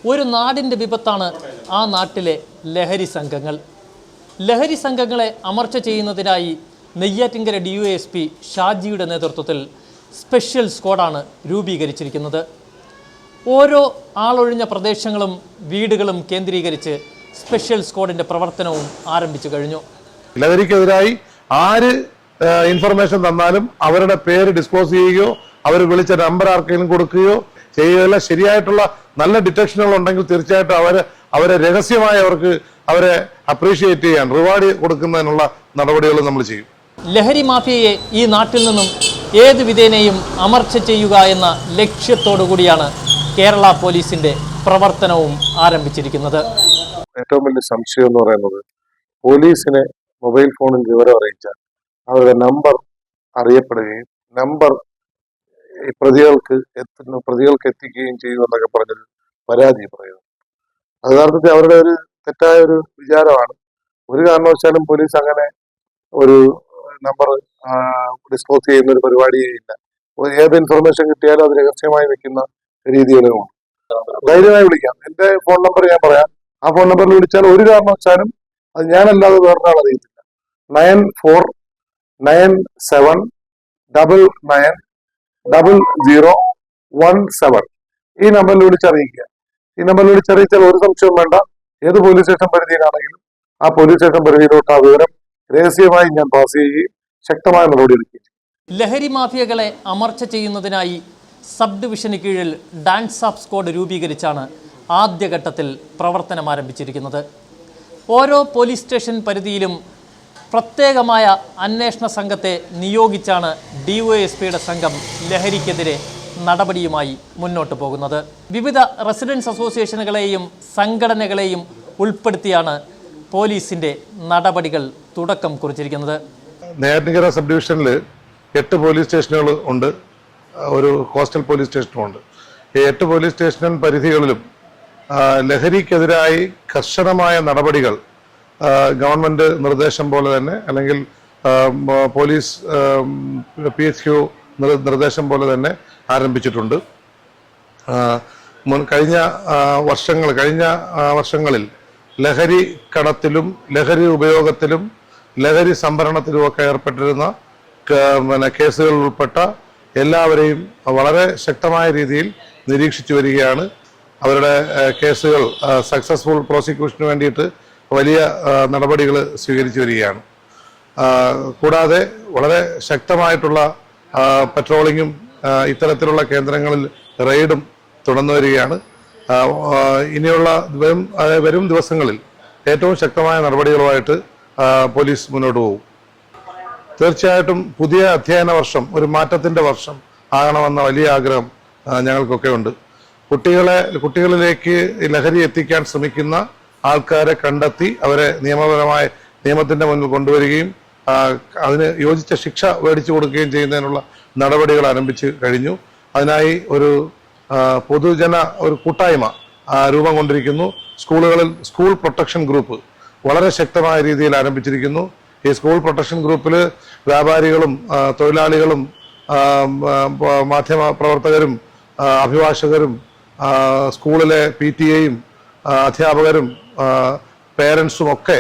ഒരു നാടിൻ്റെ വിപത്താണ് ആ നാട്ടിലെ ലഹരി സംഘങ്ങൾ. ലഹരി സംഘങ്ങളെ അമർച്ച ചെയ്യുന്നതിനായി നെയ്യാറ്റിൻകര DYSP ഷാജിയുടെ നേതൃത്വത്തിൽ സ്പെഷ്യൽ സ്ക്വാഡാണ് രൂപീകരിച്ചിരിക്കുന്നത്. ഓരോ ആളൊഴിഞ്ഞ പ്രദേശങ്ങളും വീടുകളും കേന്ദ്രീകരിച്ച് സ്പെഷ്യൽ സ്ക്വാഡിൻ്റെ പ്രവർത്തനവും ആരംഭിച്ചു കഴിഞ്ഞു. ലഹരിക്കെതിരായി ആര് ഇൻഫർമേഷൻ തന്നാലും അവരുടെ പേര് ഡിസ്ക്ലോസ് ചെയ്യുകയോ അവർ വിളിച്ച നമ്പർ ആർക്കെങ്കിലും കൊടുക്കുകയോ ചെയ്യുകയല്ല. ശരിയായിട്ടുള്ള നല്ല ഡിറ്റക്ഷനുകൾ ഉണ്ടെങ്കിൽ തീർച്ചയായിട്ടും അവരെ രഹസ്യമായി അവരെ അപ്രീഷിയേറ്റ് ചെയ്യാൻ റിവാർഡ് കൊടുക്കുന്നതിനുള്ള നടപടികൾ നമ്മൾ ചെയ്യും. ലഹരി മാഫിയയെ ഈ നാട്ടിൽ നിന്നും ഏത് വിധേനയും അമർച്ച ചെയ്യുക എന്ന ലക്ഷ്യത്തോടു കൂടിയാണ് കേരള പോലീസിന്റെ പ്രവർത്തനവും ആരംഭിച്ചിരിക്കുന്നത്. ഏറ്റവും വലിയ സംശയം എന്ന് പറയുന്നത് പോലീസിനെ മൊബൈൽ ഫോണിൽ വിവരം അറിയിച്ചാൽ അവരുടെ നമ്പർ അറിയപ്പെടുകയും നമ്പർ പ്രതികൾക്ക് എത്തിക്കുകയും ചെയ്യുമെന്നൊക്കെ പറഞ്ഞൊരു പരാതി പറയുന്നു. അത് യഥാർത്ഥത്തിൽ അവരുടെ ഒരു തെറ്റായ ഒരു വിചാരമാണ്. ഒരു കാരണവശാലും പോലീസ് അങ്ങനെ ഒരു നമ്പർ ഡിസ്ക്ലോസ് ചെയ്യുന്ന ഒരു പരിപാടിയില്ല. ഏത് ഇൻഫർമേഷൻ കിട്ടിയാലും അത് രഹസ്യമായി വെക്കുന്ന രീതികളുമാണ്. ധൈര്യമായി വിളിക്കാം. എന്റെ ഫോൺ നമ്പർ ഞാൻ പറയാം. ആ ഫോൺ നമ്പറിൽ വിളിച്ചാൽ ഒരു കാരണവശാലും അത് ഞാനല്ലാതെ വേറൊരാൾ അറിയത്തില്ല. 9497990017 ഈ നമ്പറിൽ വിളിച്ചറിയിക്കുക. ഈ നമ്പറിൽ വിളിച്ചറിയിച്ചാൽ ഒരു സംശയവും വേണ്ട. ഏത് പോലീസ് സ്റ്റേഷൻ പരിധിയിലാണെങ്കിലും ആ പോലീസ് സ്റ്റേഷൻ പരിധിയിലോട്ട് ആ വിവരം രഹസ്യമായി ഞാൻ പാസ് ചെയ്യുകയും ശക്തമായ നടപടിയെടുക്കുകയും ചെയ്യും. ലഹരി മാഫിയകളെ അമർച്ച ചെയ്യുന്നതിനായി സബ് ഡിവിഷന് കീഴിൽ ഡാൻസ് ഓഫ് സ്ക്വാഡ് രൂപീകരിച്ചാണ് ആദ്യഘട്ടത്തിൽ പ്രവർത്തനം ആരംഭിച്ചിരിക്കുന്നത്. ഓരോ പോലീസ് സ്റ്റേഷൻ പരിധിയിലും പ്രത്യേകമായ അന്വേഷണ സംഘത്തെ നിയോഗിച്ചാണ് DYSPയുടെ സംഘം ലഹരിക്കെതിരെ നടപടിയുമായി മുന്നോട്ട് പോകുന്നത്. വിവിധ റെസിഡൻസ് അസോസിയേഷനുകളെയും സംഘടനകളെയും ഉൾപ്പെടുത്തിയാണ് പോലീസിന്റെ നടപടികൾ തുടക്കം കുറിച്ചിരിക്കുന്നത്. നെയ്യാറ്റിൻകര സബ് ഡിവിഷനിൽ 8 പോലീസ് സ്റ്റേഷനുകൾ ഉണ്ട്. ഒരു കോസ്റ്റൽ പോലീസ് സ്റ്റേഷനും ഉണ്ട്. ഈ 8 പോലീസ് സ്റ്റേഷൻ പരിധികളിലും ലഹരിക്കെതിരായി കർശനമായ നടപടികൾ ഗവൺമെന്റ് നിർദ്ദേശം പോലെ തന്നെ അല്ലെങ്കിൽ പോലീസ് PHQ നിർദ്ദേശം പോലെ തന്നെ ആരംഭിച്ചിട്ടുണ്ട്. കഴിഞ്ഞ വർഷങ്ങളിൽ ലഹരി കടത്തിലും ലഹരി ഉപയോഗത്തിലും ലഹരി സംഭരണത്തിലുമൊക്കെ ഏർപ്പെട്ടിരുന്ന കേസുകളിൽ ഉൾപ്പെട്ട എല്ലാവരെയും വളരെ ശക്തമായ രീതിയിൽ നിരീക്ഷിച്ചു വരികയാണ്. അവരുടെ കേസുകൾ സക്സസ്ഫുൾ പ്രോസിക്യൂഷന് വേണ്ടിയിട്ട് വലിയ നടപടികൾ സ്വീകരിച്ചു വരികയാണ്. കൂടാതെ വളരെ ശക്തമായിട്ടുള്ള പട്രോളിങ്ങും ഇത്തരത്തിലുള്ള കേന്ദ്രങ്ങളിൽ റെയ്ഡും തുടർന്നു വരികയാണ്. ഇനിയുള്ള വരും ദിവസങ്ങളിൽ ഏറ്റവും ശക്തമായ നടപടികളുമായിട്ട് പോലീസ് മുന്നോട്ട് പോകും. തീർച്ചയായിട്ടും പുതിയ അധ്യയന വർഷം ഒരു മാറ്റത്തിന്റെ വർഷം ആകണമെന്ന വലിയ ആഗ്രഹം ഞങ്ങൾക്കൊക്കെ ഉണ്ട്. കുട്ടികളിലേക്ക് ലഹരി എത്തിക്കാൻ ശ്രമിക്കുന്ന ആൾക്കാരെ കണ്ടെത്തി അവരെ നിയമത്തിന്റെ മുന്നിൽ കൊണ്ടുവരികയും അതിന് യോജിച്ച ശിക്ഷ മേടിച്ചു കൊടുക്കുകയും ചെയ്യുന്നതിനുള്ള നടപടികൾ ആരംഭിച്ചു കഴിഞ്ഞു. അതിനായി ഒരു ഒരു കൂട്ടായ്മ രൂപം കൊണ്ടിരിക്കുന്നു. സ്കൂളുകളിൽ സ്കൂൾ പ്രൊട്ടക്ഷൻ ഗ്രൂപ്പ് വളരെ ശക്തമായ രീതിയിൽ ആരംഭിച്ചിരിക്കുന്നു. ഈ സ്കൂൾ പ്രൊട്ടക്ഷൻ ഗ്രൂപ്പിൽ വ്യാപാരികളും തൊഴിലാളികളും മാധ്യമ പ്രവർത്തകരും അഭിഭാഷകരും സ്കൂളിലെ PTA-യും അധ്യാപകരും പേരൻസും ഒക്കെ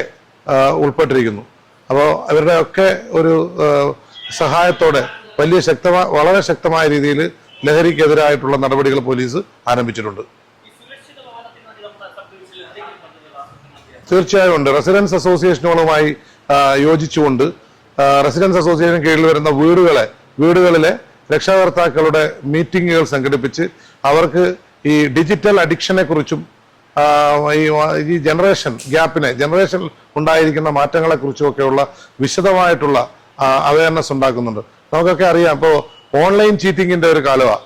ഉൾപ്പെട്ടിരിക്കുന്നു. അപ്പോൾ അവരുടെ ഒക്കെ ഒരു സഹായത്തോടെ വളരെ ശക്തമായ രീതിയിൽ ലഹരിക്കെതിരായിട്ടുള്ള നടപടികൾ പോലീസ് ആരംഭിച്ചിട്ടുണ്ട്. തീർച്ചയായും ഉണ്ട്. റെസിഡൻസ് അസോസിയേഷനുകളുമായി യോജിച്ചുകൊണ്ട് റെസിഡൻസ് അസോസിയേഷൻ കീഴിൽ വരുന്ന വീടുകളിലെ രക്ഷാകർത്താക്കളുടെ മീറ്റിങ്ങുകൾ സംഘടിപ്പിച്ച് അവർക്ക് ഈ ഡിജിറ്റൽ അഡിക്ഷനെ കുറിച്ചും ഈ ജനറേഷൻ ഉണ്ടായിരിക്കുന്ന മാറ്റങ്ങളെ കുറിച്ചുമൊക്കെയുള്ള വിശദമായിട്ടുള്ള അവയർനെസ് ഉണ്ടാക്കുന്നുണ്ട്. നമുക്കൊക്കെ അറിയാം, ഇപ്പോൾ ഓൺലൈൻ ചീറ്റിങ്ങിന്റെ ഒരു കാലമാണ്.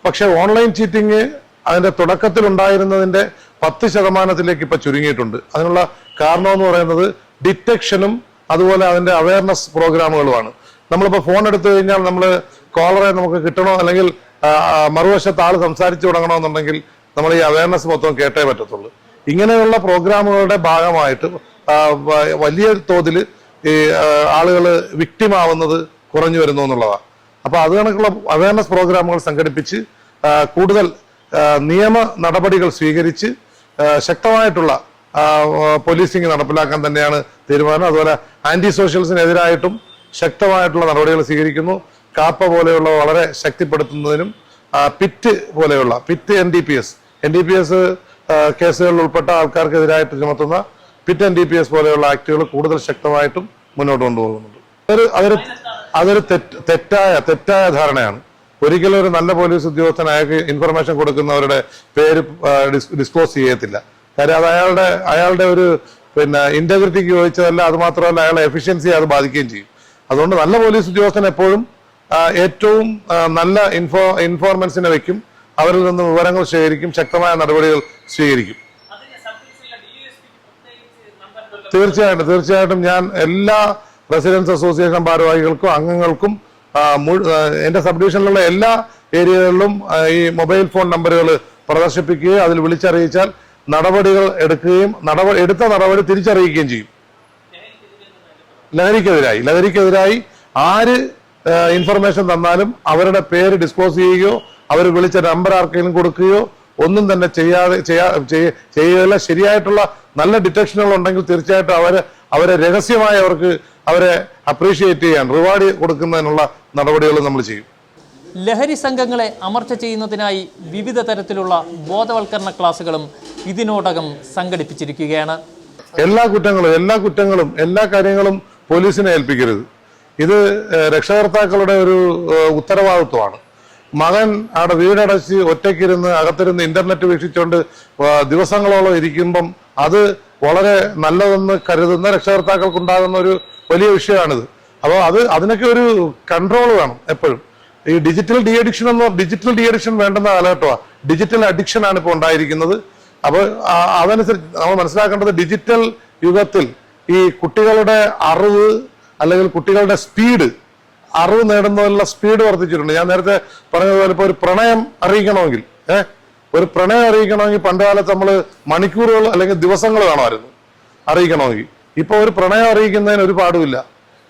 പക്ഷെ ഓൺലൈൻ ചീറ്റിങ് അതിന്റെ തുടക്കത്തിൽ ഉണ്ടായിരുന്നതിന്റെ 10% ഇപ്പൊ ചുരുങ്ങിയിട്ടുണ്ട്. അതിനുള്ള കാരണം എന്ന് പറയുന്നത് ഡിറ്റക്ഷനും അതുപോലെ അതിന്റെ അവയർനെസ് പ്രോഗ്രാമുകളുമാണ്. നമ്മളിപ്പോൾ ഫോൺ എടുത്തു കഴിഞ്ഞാൽ നമ്മൾ കോളറെ നമുക്ക് കിട്ടണോ അല്ലെങ്കിൽ മറുവശത്ത് ആൾ സംസാരിച്ചു തുടങ്ങണമെന്നുണ്ടെങ്കിൽ നമ്മൾ ഈ അവയർനെസ് മൊത്തം കേട്ടേ പറ്റത്തുള്ളൂ. ഇങ്ങനെയുള്ള പ്രോഗ്രാമുകളുടെ ഭാഗമായിട്ട് വലിയ തോതിൽ ഈ ആളുകൾ വിക്ടിമാവുന്നത് കുറഞ്ഞു വരുന്നു എന്നുള്ളതാണ്. അപ്പൊ അത് കണക്കുള്ള അവയർനെസ് പ്രോഗ്രാമുകൾ സംഘടിപ്പിച്ച് കൂടുതൽ നിയമ നടപടികൾ സ്വീകരിച്ച് ശക്തമായിട്ടുള്ള പോലീസിംഗ് നടപ്പിലാക്കാൻ തന്നെയാണ് തീരുമാനം. അതുപോലെ ആന്റി സോഷ്യൽസിനെതിരായിട്ടും ശക്തമായിട്ടുള്ള നടപടികൾ സ്വീകരിക്കുന്നു. കാപ്പ പോലെയുള്ള വളരെ ശക്തിപ്പെടുത്തുന്നതിനും പിറ്റ് പോലെയുള്ള പിറ്റ് NDPS കേസുകളിൽ ഉൾപ്പെട്ട ആൾക്കാർക്കെതിരായിട്ട് ചുമത്തുന്ന പിറ്റ് NDPS പോലെയുള്ള ആക്ടുകൾ കൂടുതൽ ശക്തമായിട്ടും മുന്നോട്ട് കൊണ്ടുപോകുന്നുണ്ട്. അതൊരു തെറ്റായ ധാരണയാണ്. ഒരിക്കലും ഒരു നല്ല പോലീസ് ഉദ്യോഗസ്ഥൻ അയാൾക്ക് ഇൻഫർമേഷൻ കൊടുക്കുന്നവരുടെ പേര് ഡിസ്ക്ലോസ് ചെയ്യത്തില്ല. കാര്യം അത് അയാളുടെ ഒരു ഇന്റഗ്രിറ്റിക്ക് ചോദിച്ചതല്ല, അത് മാത്രമല്ല അയാളുടെ എഫിഷ്യൻസിയെ അത് ബാധിക്കുകയും ചെയ്യും. അതുകൊണ്ട് നല്ല പോലീസ് ഉദ്യോഗസ്ഥൻ എപ്പോഴും ഏറ്റവും നല്ല ഇൻഫോർമൻസിനെ വെക്കും, അവരിൽ നിന്ന് വിവരങ്ങൾ ശേഖരിക്കും, ശക്തമായ നടപടികൾ സ്വീകരിക്കും. തീർച്ചയായിട്ടും ഞാൻ എല്ലാ റെസിഡൻസ് അസോസിയേഷൻ ഭാരവാഹികൾക്കും അംഗങ്ങൾക്കും എന്റെ സബ് ഡിവിഷനിലുള്ള എല്ലാ ഏരിയകളിലും ഈ മൊബൈൽ ഫോൺ നമ്പറുകൾ പ്രദർശിപ്പിക്കുകയും അതിൽ വിളിച്ചറിയിച്ചാൽ നടപടികൾ എടുക്കുകയും എടുത്ത നടപടി തിരിച്ചറിയിക്കുകയും ചെയ്യും. ലഹരിക്കെതിരായി ആര് ഇൻഫർമേഷൻ തന്നാലും അവരുടെ പേര് ഡിസ്ക്ലോസ് ചെയ്യുകയോ അവർ വിളിച്ച നമ്പർ ആർക്കെങ്കിലും കൊടുക്കുകയോ ഒന്നും തന്നെ ചെയ്യുകയില്ല. ശരിയായിട്ടുള്ള നല്ല ഡിറ്റക്ഷനുകൾ ഉണ്ടെങ്കിൽ തീർച്ചയായിട്ടും അവരെ രഹസ്യമായി അവരെ അപ്രീഷിയേറ്റ് ചെയ്യാൻ റിവാർഡ് കൊടുക്കുന്നതിനുള്ള നടപടികൾ നമ്മൾ ചെയ്യും. ലഹരി സംഘങ്ങളെ അമർച്ച ചെയ്യുന്നതിനായി വിവിധ തരത്തിലുള്ള ബോധവൽക്കരണ ക്ലാസുകളും ഇതിനോടകം സംഘടിപ്പിച്ചിരിക്കുകയാണ്. എല്ലാ കുറ്റങ്ങളും എല്ലാ കാര്യങ്ങളും പോലീസിനെ ഏൽപ്പിക്കരുത്. ഇത് രക്ഷകർത്താക്കളുടെ ഒരു ഉത്തരവാദിത്വമാണ്. മകൻ അവിടെ വീടടച്ച് ഒറ്റയ്ക്കിരുന്ന് അകത്തിരുന്ന് ഇന്റർനെറ്റ് വീക്ഷിച്ചുകൊണ്ട് ദിവസങ്ങളോളം ഇരിക്കുമ്പം അത് വളരെ നല്ലതെന്ന് കരുതുന്ന രക്ഷകർത്താക്കൾക്കുണ്ടാകുന്ന ഒരു വലിയ വിഷയമാണിത്. അപ്പോൾ അതിനൊക്കെ ഒരു കൺട്രോൾ വേണം എപ്പോഴും. ഈ ഡിജിറ്റൽ ഡി അഡിക്ഷൻ വേണ്ടുന്ന കാലഘട്ടമാണ്. ഡിജിറ്റൽ അഡിക്ഷൻ ആണ് ഇപ്പോൾ ഉണ്ടായിരിക്കുന്നത്. അപ്പോൾ അതനുസരിച്ച് നമ്മൾ മനസ്സിലാക്കേണ്ടത് ഡിജിറ്റൽ യുഗത്തിൽ ഈ കുട്ടികളുടെ അറിവ് അല്ലെങ്കിൽ കുട്ടികളുടെ അറിവ് നേടുന്നതിനുള്ള സ്പീഡ് വർദ്ധിച്ചിട്ടുണ്ട്. ഞാൻ നേരത്തെ പറഞ്ഞതുപോലെ ഇപ്പോൾ ഒരു പ്രണയം അറിയിക്കണമെങ്കിൽ പണ്ട് കാലത്ത് നമ്മൾ മണിക്കൂറുകൾ അല്ലെങ്കിൽ ദിവസങ്ങൾ വേണമായിരുന്നു അറിയിക്കണമെങ്കിൽ. ഇപ്പൊ ഒരു പ്രണയം അറിയിക്കുന്നതിന് ഒരു പാടുമില്ല.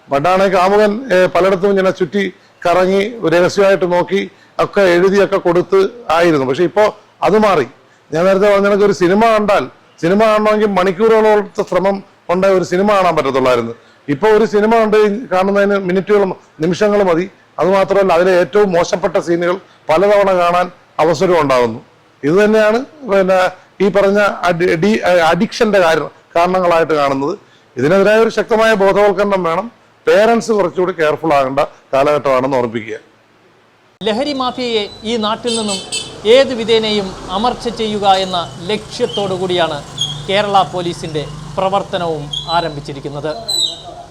പണ്ടാണെങ്കിൽ കാമുകൻ പലയിടത്തും ഇങ്ങനെ ചുറ്റി കറങ്ങി രഹസ്യമായിട്ട് നോക്കി ഒക്കെ എഴുതിയൊക്കെ കൊടുത്ത് ആയിരുന്നു. പക്ഷെ ഇപ്പോൾ അത് മാറി. ഞാൻ നേരത്തെ പറഞ്ഞ ഒരു സിനിമ കാണണമെങ്കിൽ മണിക്കൂറുകളോളത്തെ ശ്രമം കൊണ്ടേ ഒരു സിനിമ കാണാൻ പറ്റത്തുള്ളായിരുന്നു. ഇപ്പൊ ഒരു സിനിമ കാണുന്നതിന് മിനിറ്റുകളും നിമിഷങ്ങളും മതി. അതുമാത്രമല്ല അതിലെ ഏറ്റവും മോശപ്പെട്ട സീനുകൾ പലതവണ കാണാൻ അവസരം ഉണ്ടാകുന്നു. ഇത് തന്നെയാണ് ഈ പറഞ്ഞ അഡിക്ഷന്റെ കാരണങ്ങളായിട്ട് കാണുന്നത്. ഇതിനെതിരായ ഒരു ശക്തമായ ബോധവൽക്കരണം വേണം. പേരൻസ് കുറച്ചുകൂടി കെയർഫുൾ ആകേണ്ട കാലഘട്ടമാണെന്ന് ഓർമ്മിപ്പിക്കുക. ലഹരി മാഫിയയെ ഈ നാട്ടിൽ നിന്നും ഏത് വിധേനയും അമർച്ച ചെയ്യുക എന്ന ലക്ഷ്യത്തോടു കൂടിയാണ് കേരള പോലീസിന്റെ പ്രവർത്തനവും ആരംഭിച്ചിരിക്കുന്നത്.